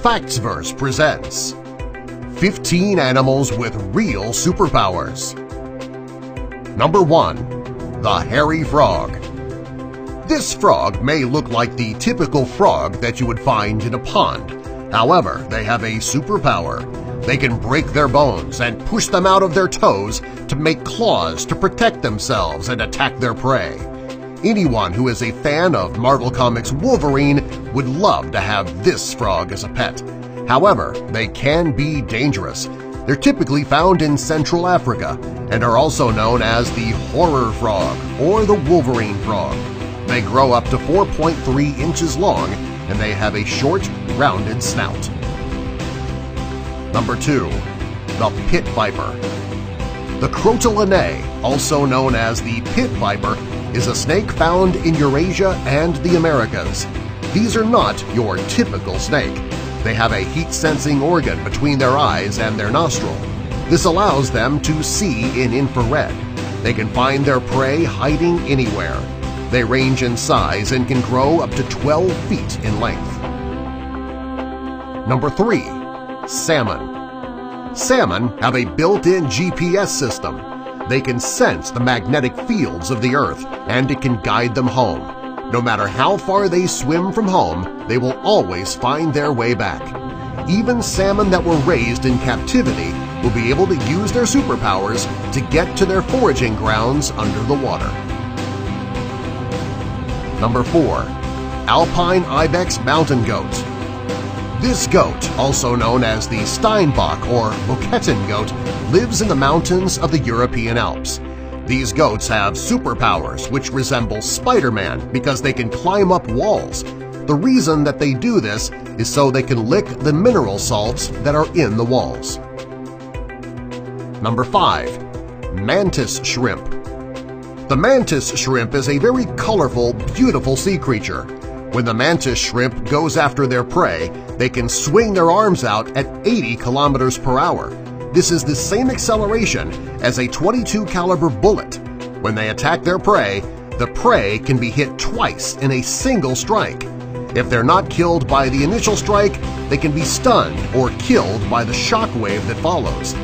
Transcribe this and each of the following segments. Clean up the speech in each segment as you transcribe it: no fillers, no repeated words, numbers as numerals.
Factsverse presents 15 Animals with Real Superpowers. Number 1. The Hairy Frog. This frog may look like the typical frog that you would find in a pond. However, they have a superpower. They can break their bones and push them out of their toes to make claws to protect themselves and attack their prey. Anyone who is a fan of Marvel Comics' Wolverine would love to have this frog as a pet. However, they can be dangerous. They're typically found in Central Africa and are also known as the horror frog or the Wolverine frog. They grow up to 4.3 inches long and they have a short, rounded snout. Number 2. The Pit Viper. The Crotalinae, also known as the pit viper, is a snake found in Eurasia and the Americas. These are not your typical snake. They have a heat-sensing organ between their eyes and their nostril. This allows them to see in infrared. They can find their prey hiding anywhere. They range in size and can grow up to 12 feet in length. Number 3. Salmon. Salmon have a built-in GPS system. They can sense the magnetic fields of the Earth, and it can guide them home. No matter how far they swim from home, they will always find their way back. Even salmon that were raised in captivity will be able to use their superpowers to get to their foraging grounds under the water. Number 4. Alpine Ibex Mountain Goat. This goat, also known as the Steinbok or Boketten goat, lives in the mountains of the European Alps. These goats have superpowers which resemble Spider-Man because they can climb up walls. The reason that they do this is so they can lick the mineral salts that are in the walls. Number 5. Mantis Shrimp. The mantis shrimp is a very colorful, beautiful sea creature. When the mantis shrimp goes after their prey, they can swing their arms out at 80 kilometers per hour. This is the same acceleration as a .22 caliber bullet. When they attack their prey, the prey can be hit twice in a single strike. If they're not killed by the initial strike, they can be stunned or killed by the shock wave that follows.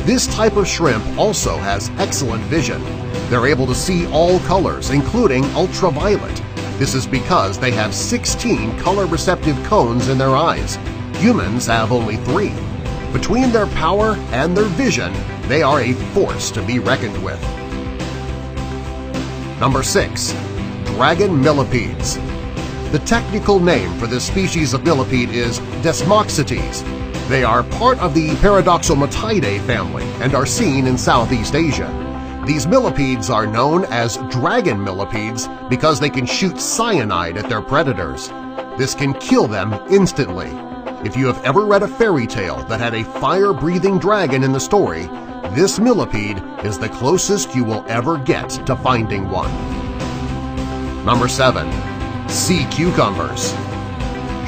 This type of shrimp also has excellent vision. They're able to see all colors, including ultraviolet. This is because they have 16 color-receptive cones in their eyes. Humans have only 3. Between their power and their vision, they are a force to be reckoned with. Number 6. Dragon Millipedes. The technical name for this species of millipede is Desmoxetes. They are part of the Paradoxomatidae family and are seen in Southeast Asia. These millipedes are known as dragon millipedes because they can shoot cyanide at their predators. This can kill them instantly. If you have ever read a fairy tale that had a fire-breathing dragon in the story, this millipede is the closest you will ever get to finding one. Number 7. Sea Cucumbers.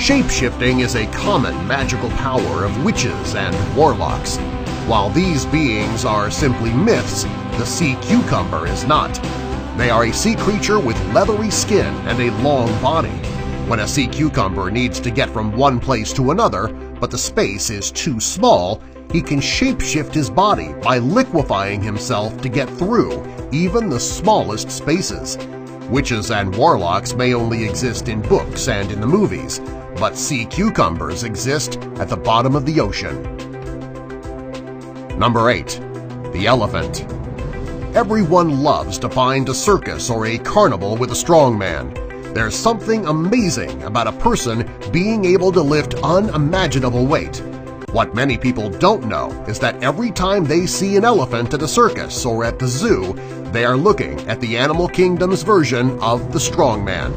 Shape-shifting is a common magical power of witches and warlocks. While these beings are simply myths, the sea cucumber is not. They are a sea creature with leathery skin and a long body. When a sea cucumber needs to get from one place to another, but the space is too small, he can shapeshift his body by liquefying himself to get through even the smallest spaces. Witches and warlocks may only exist in books and in the movies, but sea cucumbers exist at the bottom of the ocean. Number 8. The Elephant. Everyone loves to find a circus or a carnival with a strongman. There's something amazing about a person being able to lift unimaginable weight. What many people don't know is that every time they see an elephant at a circus or at the zoo, they are looking at the animal kingdom's version of the strongman.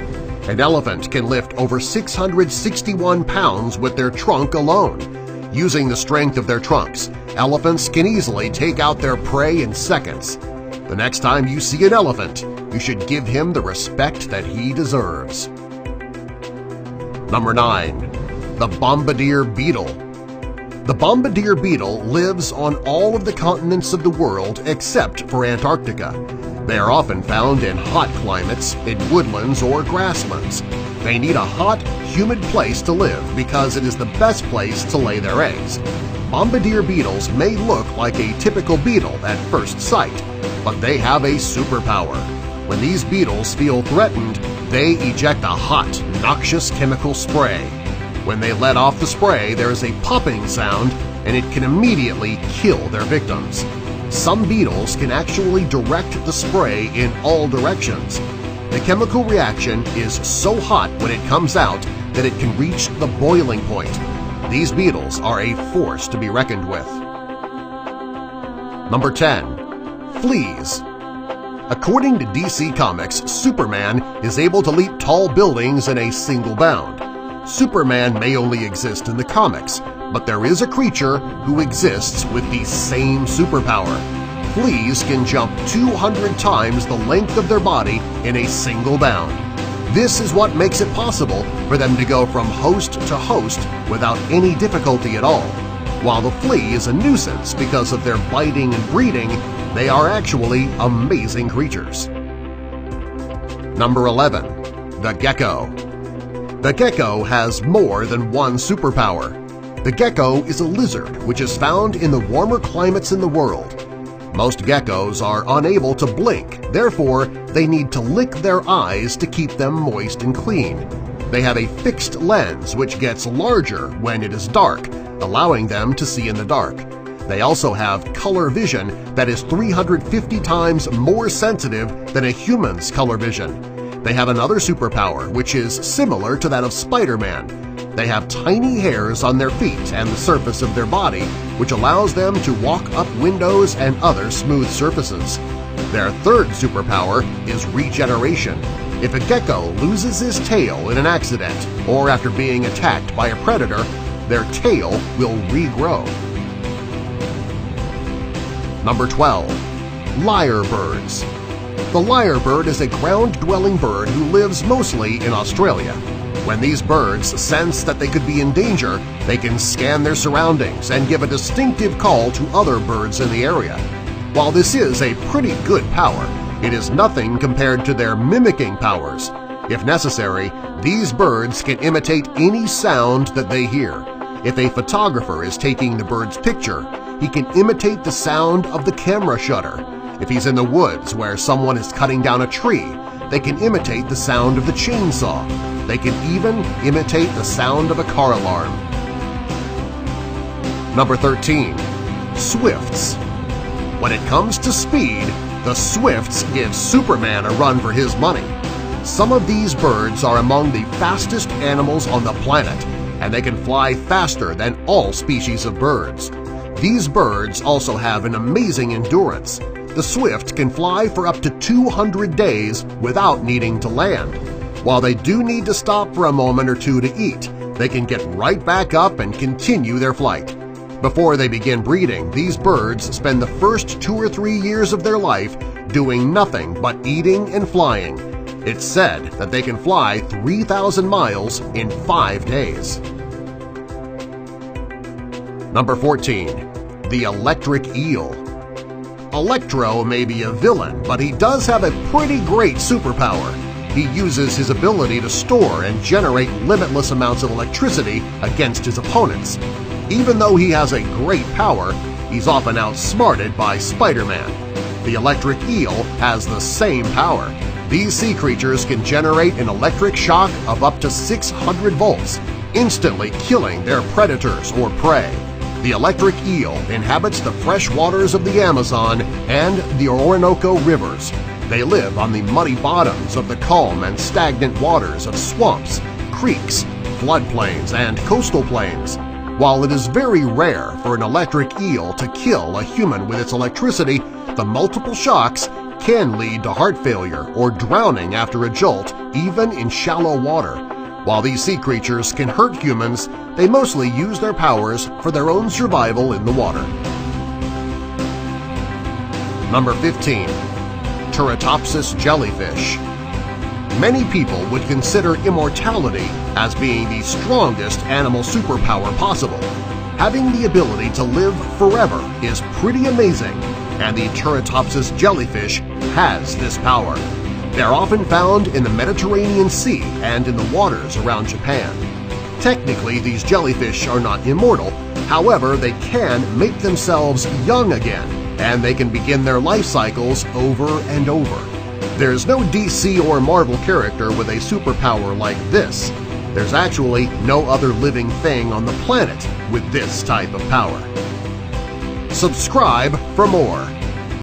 An elephant can lift over 661 pounds with their trunk alone. Using the strength of their trunks, elephants can easily take out their prey in seconds. The next time you see an elephant, you should give him the respect that he deserves. Number 9. The Bombardier Beetle. The bombardier beetle lives on all of the continents of the world except for Antarctica. They are often found in hot climates, in woodlands or grasslands. They need a hot, humid place to live because it is the best place to lay their eggs. Bombardier beetles may look like a typical beetle at first sight, but they have a superpower. When these beetles feel threatened, they eject a hot, noxious chemical spray. When they let off the spray, there is a popping sound and it can immediately kill their victims. Some beetles can actually direct the spray in all directions. The chemical reaction is so hot when it comes out that it can reach the boiling point. These beetles are a force to be reckoned with. Number 10. Fleas. According to DC Comics, Superman is able to leap tall buildings in a single bound. Superman may only exist in the comics, but there is a creature who exists with the same superpower. Fleas can jump 200 times the length of their body in a single bound. This is what makes it possible for them to go from host to host without any difficulty at all. While the flea is a nuisance because of their biting and breeding, they are actually amazing creatures. Number 11. The Gecko. The gecko has more than one superpower. The gecko is a lizard which is found in the warmer climates in the world. Most geckos are unable to blink, therefore they need to lick their eyes to keep them moist and clean. They have a fixed lens which gets larger when it is dark, allowing them to see in the dark. They also have color vision that is 350 times more sensitive than a human's color vision. They have another superpower which is similar to that of Spider-Man. They have tiny hairs on their feet and the surface of their body, which allows them to walk up windows and other smooth surfaces. Their third superpower is regeneration. If a gecko loses his tail in an accident or after being attacked by a predator, their tail will regrow. Number 12. Lyrebirds. The lyrebird is a ground-dwelling bird who lives mostly in Australia. When these birds sense that they could be in danger, they can scan their surroundings and give a distinctive call to other birds in the area. While this is a pretty good power, it is nothing compared to their mimicking powers. If necessary, these birds can imitate any sound that they hear. If a photographer is taking the bird's picture, he can imitate the sound of the camera shutter. If he's in the woods where someone is cutting down a tree, they can imitate the sound of the chainsaw. They can even imitate the sound of a car alarm. Number 13. Swifts. When it comes to speed, the swifts give Superman a run for his money. Some of these birds are among the fastest animals on the planet, and they can fly faster than all species of birds. These birds also have an amazing endurance. The swift can fly for up to 200 days without needing to land. While they do need to stop for a moment or two to eat, they can get right back up and continue their flight. Before they begin breeding, these birds spend the first 2 or 3 years of their life doing nothing but eating and flying. It's said that they can fly 3,000 miles in 5 days. Number 14. The Electric Eel. Electro may be a villain, but he does have a pretty great superpower. He uses his ability to store and generate limitless amounts of electricity against his opponents. Even though he has a great power, he's often outsmarted by Spider-Man. The electric eel has the same power. These sea creatures can generate an electric shock of up to 600 volts, instantly killing their predators or prey. The electric eel inhabits the fresh waters of the Amazon and the Orinoco rivers. They live on the muddy bottoms of the calm and stagnant waters of swamps, creeks, floodplains, and coastal plains. While it is very rare for an electric eel to kill a human with its electricity, the multiple shocks can lead to heart failure or drowning after a jolt, even in shallow water. While these sea creatures can hurt humans, they mostly use their powers for their own survival in the water. Number 15. Turritopsis jellyfish. Many people would consider immortality as being the strongest animal superpower possible. Having the ability to live forever is pretty amazing, and the Turritopsis jellyfish has this power. They are often found in the Mediterranean Sea and in the waters around Japan. Technically, these jellyfish are not immortal. However, they can make themselves young again, and they can begin their life cycles over and over. There's no DC or Marvel character with a superpower like this. There's actually no other living thing on the planet with this type of power. Subscribe for more.